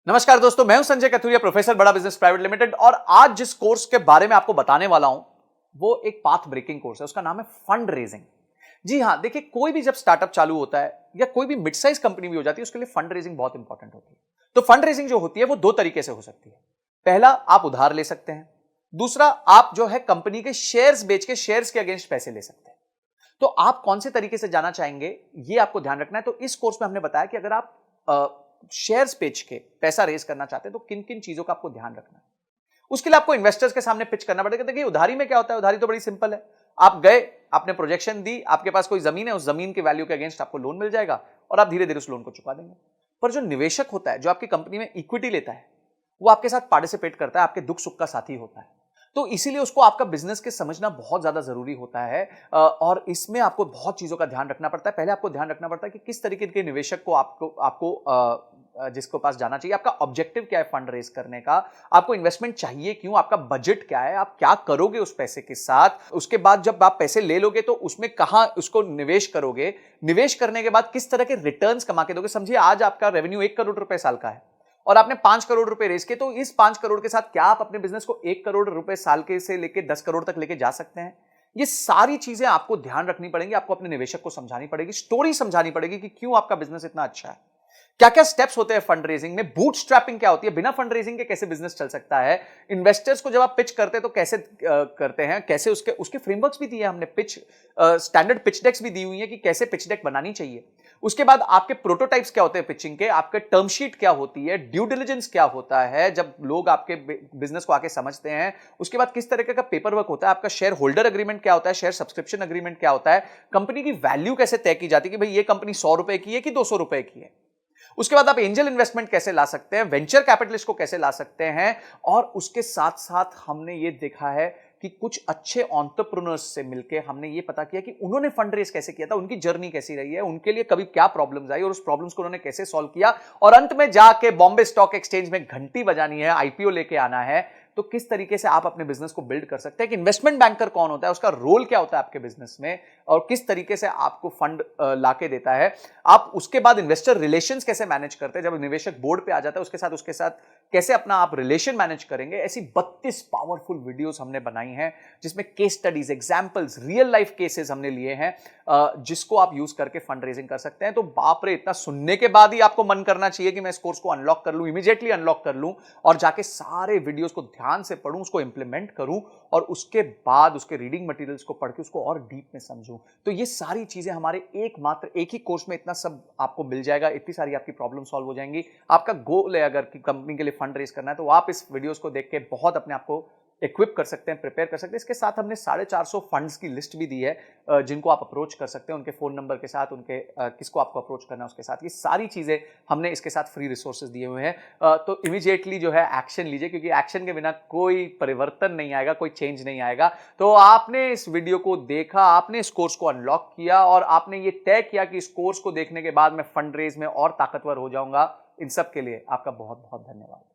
नमस्कार दोस्तों, मैं हूं संजय कथुरिया, प्रोफेसर बड़ा बिजनेस प्राइवेट लिमिटेड। और आज जिस कोर्स के बारे में आपको बताने वाला हूं वो एक पाथ ब्रेकिंग कोर्स है। उसका नाम है फंड रेजिंग। जी हां, देखिए, कोई भी जब स्टार्टअप चालू होता है या कोई भी मिड साइज कंपनी भी हो जाती है, उसके लिए फंड रेजिंग बहुत इंपॉर्टेंट होती है। तो फंड रेजिंग जो होती है वो दो तरीके से हो सकती है। पहला, आप उधार ले सकते हैं। दूसरा, आप जो है कंपनी के शेयर्स बेच के शेयर्स के अगेंस्ट पैसे ले सकते हैं। तो आप कौन से तरीके से जाना चाहेंगे, ये आपको ध्यान रखना है। तो इस कोर्स में हमने बताया कि अगर आप शेयर्स बेच के पैसा रेज करना चाहते हैं तो किन किन चीजों का आपको ध्यान रखना है। उसके लिए आपको इन्वेस्टर्स के सामने पिच करना पड़ेगा। देखिए, उधारी में क्या होता है, उधारी तो बड़ी सिंपल है। आप गए, आपने प्रोजेक्शन दी, आपके पास कोई जमीन है, उस जमीन के वैल्यू के अगेंस्ट आपको लोन मिल जाएगा और आप धीरे धीरे उस लोन को चुका देंगे। पर जो निवेशक होता है, जो आपकी कंपनी में इक्विटी लेता है, वो आपके साथ पार्टिसिपेट करता है, आपके दुख सुख का साथी होता है। तो इसीलिए उसको आपका बिजनेस के समझना बहुत ज्यादा जरूरी होता है। और इसमें आपको बहुत चीजों का ध्यान रखना पड़ता है। पहले आपको ध्यान रखना पड़ता है कि किस तरीके के निवेशक को आपको आपको जिसको पास जाना चाहिए, आपका ऑब्जेक्टिव क्या है फंड रेज करने का, आपको इन्वेस्टमेंट चाहिए क्यों, आपका बजट क्या है, आप क्या करोगे उस पैसे के साथ। उसके बाद जब आप पैसे ले लोगे तो उसमें कहां उसको निवेश करोगे, निवेश करने के बाद किस तरह के रिटर्न्स कमा के दोगे। समझिए, आज आपका रेवेन्यू 1 करोड़ रुपए साल का है और आपने 5 करोड़ रुपए रेज किए, तो इस 5 करोड़ के साथ क्या आप अपने बिजनेस को 1 करोड़ रुपए साल के से लेके 10 करोड़ तक लेके जा सकते हैं। ये सारी चीजें आपको ध्यान रखनी पड़ेंगी, आपको अपने निवेशक को समझानी पड़ेगी, स्टोरी समझानी पड़ेगी कि क्यों आपका बिजनेस इतना अच्छा है, क्या क्या स्टेप्स होते हैं फंड रेजिंग में, बूटस्ट्रैपिंग क्या होती है, बिना फंड रेजिंग के कैसे बिजनेस चल सकता है, इन्वेस्टर्स को जब आप पिच करते हैं तो कैसे करते हैं, कैसे उसके उसके फ्रेमवर्क्स भी दिए हैं हमने, पिच स्टैंडर्ड पिच डेक्स भी दी हुई है कि कैसे पिच डेक बनानी चाहिए। उसके बाद आपके प्रोटोटाइप्स क्या होते हैं पिचिंग के, आपके टर्म शीट क्या होती है, ड्यू डिलिजेंस क्या होता है जब लोग आपके बिजनेस को आके समझते हैं। उसके बाद किस तरीके का पेपर वर्क होता है, आपका शेयर होल्डर अग्रीमेंट क्या होता है, शेयर सब्सक्रिप्शन अग्रीमेंट क्या होता है, कंपनी की वैल्यू कैसे तय की जाती है कि भाई ये कंपनी 100 रुपए की है कि 200 रुपए की है। उसके बाद आप एंजल इन्वेस्टमेंट कैसे ला सकते हैं, वेंचर कैपिटलिस्ट को कैसे ला सकते हैं। और उसके साथ साथ हमने ये देखा है कि कुछ अच्छे एंटरप्रेन्योर्स से मिलकर हमने ये पता किया कि उन्होंने फंड रेज कैसे किया था, उनकी जर्नी कैसी रही है, उनके लिए कभी क्या प्रॉब्लम्स आई और उस प्रॉब्लम्स को उन्होंने कैसे सॉल्व किया। और अंत में जाके बॉम्बे स्टॉक एक्सचेंज में घंटी बजानी है, आईपीओ लेके आना है। तो किस तरीके से आप अपने बिजनेस को बिल्ड कर सकते हैं कि इन्वेस्टमेंट बैंकर कौन होता है, उसका रोल क्या होता है आपके बिजनेस में, और किस तरीके से आपको फंड लाके देता है। आप उसके बाद इन्वेस्टर रिलेशंस कैसे मैनेज करते हैं, जब निवेशक बोर्ड पे आ जाता है उसके साथ कैसे अपना आप रिलेशन मैनेज करेंगे। ऐसी 32 पावरफुल वीडियोस हमने बनाई हैं जिसमें case studies, examples, real life cases हमने लिए हैं, जिसको आप यूज करके फंड रेजिंग कर सकते हैं। तो बाप रे, इतना सुनने के बाद ही आपको मन करना चाहिए कि मैं इस कोर्स को अनलॉक कर लूं, इमीडिएटली अनलॉक कर लूं और जाके सारे वीडियोस को ध्यान से पढूं, उसको इंप्लीमेंट करूं और उसके बाद उसके रीडिंग मटेरियल्स को पढ़ के उसको और डीप में समझूं। तो ये सारी चीजें हमारे एक ही कोर्स में इतना सब आपको मिल जाएगा, इतनी सारी आपकी प्रॉब्लम सॉल्व हो जाएंगी। आपका गोल है अगर कि कंपनी के लिए फंड रेज करना है तो आप इस वीडियोस को देख के बहुत अपने आप को इक्विप कर सकते हैं, प्रिपेयर कर सकते हैं। इसके साथ हमने 450 फंड्स की लिस्ट भी दी है जिनको आप अप्रोच कर सकते हैं, उनके फोन नंबर के साथ, उनके किसको आपको अप्रोच करना है उसके साथ। ये सारी चीजें हमने इसके साथ फ्री रिसोर्सेज दिए हुए हैं। तो इमीडिएटली जो है एक्शन लीजिए, क्योंकि एक्शन के बिना कोई परिवर्तन नहीं आएगा, कोई चेंज नहीं आएगा। तो आपने इस वीडियो को देखा, आपने इस कोर्स को अनलॉक किया और आपने ये तय किया कि इस कोर्स को देखने के बाद मैं फंड रेज में और ताकतवर हो जाऊंगा। इन सब के लिए आपका बहुत बहुत धन्यवाद।